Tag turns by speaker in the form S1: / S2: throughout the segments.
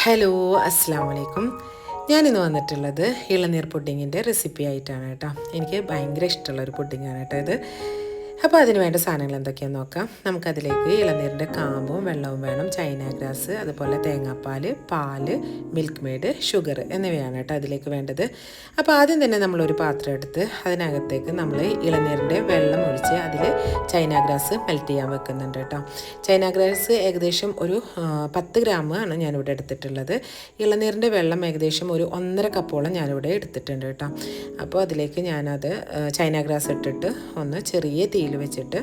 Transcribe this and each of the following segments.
S1: Hello, അസ്സാം വലൈക്കും. ഞാനിന്ന് വന്നിട്ടുള്ളത് ഇളനീർ പുഡിങ്ങിൻ്റെ റെസിപ്പി ആയിട്ടാണ് കേട്ടോ. എനിക്ക് ഭയങ്കര ഇഷ്ടമുള്ളൊരു പുഡിങ്ങാണ് കേട്ടോ ഇത്. അപ്പോൾ അതിന് വേണ്ട സാധനങ്ങൾ എന്തൊക്കെയാണെന്ന് നോക്കാം. നമുക്കതിലേക്ക് ഇളനീരിൻ്റെ കാമ്പും വെള്ളവും വേണം, ചൈന ഗ്രാസ്, അതുപോലെ തേങ്ങാപ്പാൽ, പാല്, മിൽക്ക് മെയ്ഡ്, ഷുഗർ എന്നിവയാണ് കേട്ടോ അതിലേക്ക് വേണ്ടത്. അപ്പോൾ ആദ്യം തന്നെ നമ്മളൊരു പാത്രം എടുത്ത് അതിനകത്തേക്ക് നമ്മൾ ഇളനീരിൻ്റെ വെള്ളം ഒഴിച്ച് അതിൽ ചൈന ഗ്രാസ് മെൽറ്റ് ചെയ്യാൻ വെക്കുന്നുണ്ട് കേട്ടോ. ചൈന ഗ്രാസ് ഏകദേശം ഒരു 10 ഗ്രാം ആണ് ഞാനിവിടെ എടുത്തിട്ടുള്ളത്. ഇളനീരിൻ്റെ വെള്ളം ഏകദേശം ഒരു 1.5 കപ്പോളം ഞാനിവിടെ എടുത്തിട്ടുണ്ട് കേട്ടോ. അപ്പോൾ അതിലേക്ക് ഞാനത് ചൈന ഗ്രാസ് ഇട്ടിട്ട് ഒന്ന് ചെറിയ തീയിൽ വെച്ചിട്ട്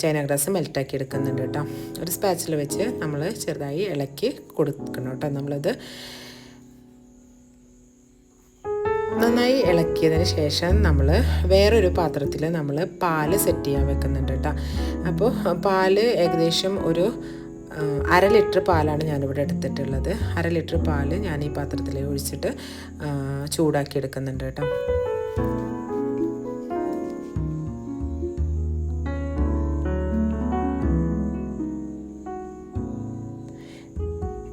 S1: ചൈന ഗ്രാസ് മെൽറ്റാക്കി എടുക്കുന്നുണ്ട് കേട്ടോ. ഒരു സ്പാച്ചിൽ വെച്ച് നമ്മൾ ചെറുതായി ഇളക്കി കൊടുക്കണം കേട്ടോ. നമ്മളത് നന്നായി ഇളക്കിയതിന് ശേഷം നമ്മൾ വേറൊരു പാത്രത്തിൽ നമ്മൾ പാല് സെറ്റ് ചെയ്യാൻ വെക്കുന്നുണ്ട് കേട്ടോ. അപ്പോൾ പാല് ഏകദേശം ഒരു 1/2 ലിറ്റർ പാലാണ് ഞാനിവിടെ എടുത്തിട്ടുള്ളത്. 1/2 ലിറ്റർ പാല് ഞാൻ ഈ പാത്രത്തിൽ ഒഴിച്ചിട്ട് ചൂടാക്കി എടുക്കുന്നുണ്ട് കേട്ടോ.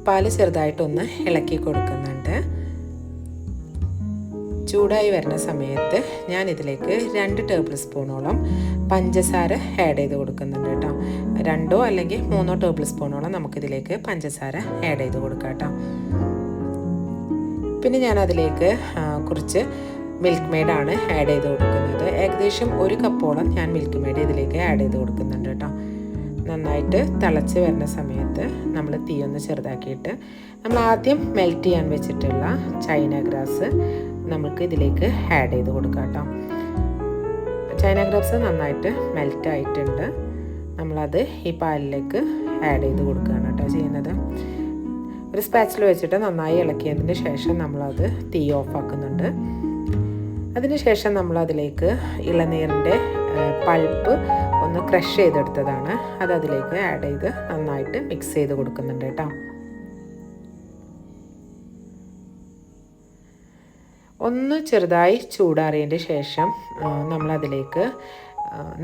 S1: പാല് ചെറുതായിട്ടൊന്ന് ഇളക്കി കൊടുക്കുന്നുണ്ട്. ചൂടായി വരുന്ന സമയത്ത് ഞാനിതിലേക്ക് 2 ടേബിൾ സ്പൂണോളം പഞ്ചസാര ആഡ് ചെയ്ത് കൊടുക്കുന്നുണ്ട് കേട്ടോ. 2 അല്ലെങ്കിൽ 3 ടേബിൾ സ്പൂണോളം നമുക്കിതിലേക്ക് പഞ്ചസാര ആഡ് ചെയ്ത് കൊടുക്കാം കേട്ടോ. പിന്നെ ഞാനതിലേക്ക് കുറച്ച് മിൽക്ക് മെയ്ഡാണ് ആഡ് ചെയ്ത് കൊടുക്കുന്നത്. ഏകദേശം 1 കപ്പോളം ഞാൻ മിൽക്ക് മെയ്ഡ് ഇതിലേക്ക് ആഡ് ചെയ്ത് കൊടുക്കുന്നുണ്ട് കേട്ടോ. നന്നായിട്ട് തിളച്ച് വരുന്ന സമയത്ത് നമ്മൾ തീ ഒന്ന് ചെറുതാക്കിയിട്ട് നമ്മൾ ആദ്യം മെൽറ്റ് ചെയ്യാൻ വെച്ചിട്ടുള്ള ചൈന ഗ്രാസ് നമുക്ക് ഇതിലേക്ക് ആഡ് ചെയ്ത് കൊടുക്കാം കേട്ടോ. ചൈന ഗ്രാസ് നന്നായിട്ട് മെൽറ്റ് ആയിട്ടുണ്ട്. നമ്മളത് ഈ പാലിലേക്ക് ആഡ് ചെയ്ത് കൊടുക്കുകയാണ് കേട്ടോ ചെയ്യുന്നത്. ഒരു സ്പാച്ചിൽ വെച്ചിട്ട് നന്നായി ഇളക്കിയതിന് ശേഷം നമ്മളത് തീ ഓഫ് ആക്കുന്നുണ്ട്. അതിനുശേഷം നമ്മളതിലേക്ക് ഇളനീരിൻ്റെ പൾപ്പ് ഒന്ന് ക്രഷ് ചെയ്തെടുത്തതാണ്, അത് അതിലേക്ക് ആഡ് ചെയ്ത് നന്നായിട്ട് മിക്സ് ചെയ്ത് കൊടുക്കുന്നുണ്ട് കേട്ടോ. ഒന്ന് ചെറുതായി ചൂടാറിയതിൻ്റെ ശേഷം നമ്മളതിലേക്ക്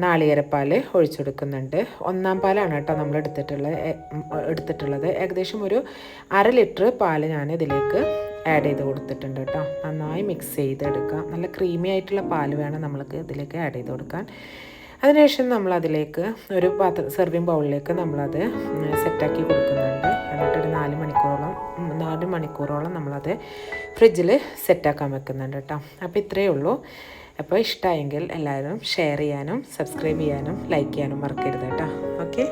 S1: നാളികേരപ്പാൽ ഒഴിച്ചെടുക്കുന്നുണ്ട്. 1-ാം പാലാണ് കേട്ടോ നമ്മൾ എടുത്തിട്ടുള്ളത്. ഏകദേശം ഒരു 1/2 ലിറ്റർ പാല് ഞാൻ ഇതിലേക്ക് ആഡ് ചെയ്ത് കൊടുത്തിട്ടുണ്ട് കേട്ടോ. നന്നായി മിക്സ് ചെയ്തെടുക്കാം. നല്ല ക്രീമി ആയിട്ടുള്ള പാല് വേണം നമ്മൾക്ക് ഇതിലേക്ക് ആഡ് ചെയ്ത് കൊടുക്കാൻ. അതിനുശേഷം നമ്മളതിലേക്ക് ഒരു സെർവിങ് ബൗളിലേക്ക് നമ്മളത് സെറ്റാക്കി കൊടുക്കുന്നുണ്ട്. എന്നിട്ടൊരു 4 മണിക്കൂറോളം നമ്മളത് ഫ്രിഡ്ജിൽ സെറ്റാക്കാൻ വെക്കുന്നുണ്ട് കേട്ടോ. അപ്പോൾ ഇത്രയേ ഉള്ളൂ. അപ്പോൾ ഇഷ്ടമായെങ്കിൽ എല്ലാവരും ഷെയർ ചെയ്യാനും സബ്സ്ക്രൈബ് ചെയ്യാനും ലൈക്ക് ചെയ്യാനും മറക്കരുത് കേട്ടോ. ഓക്കെ.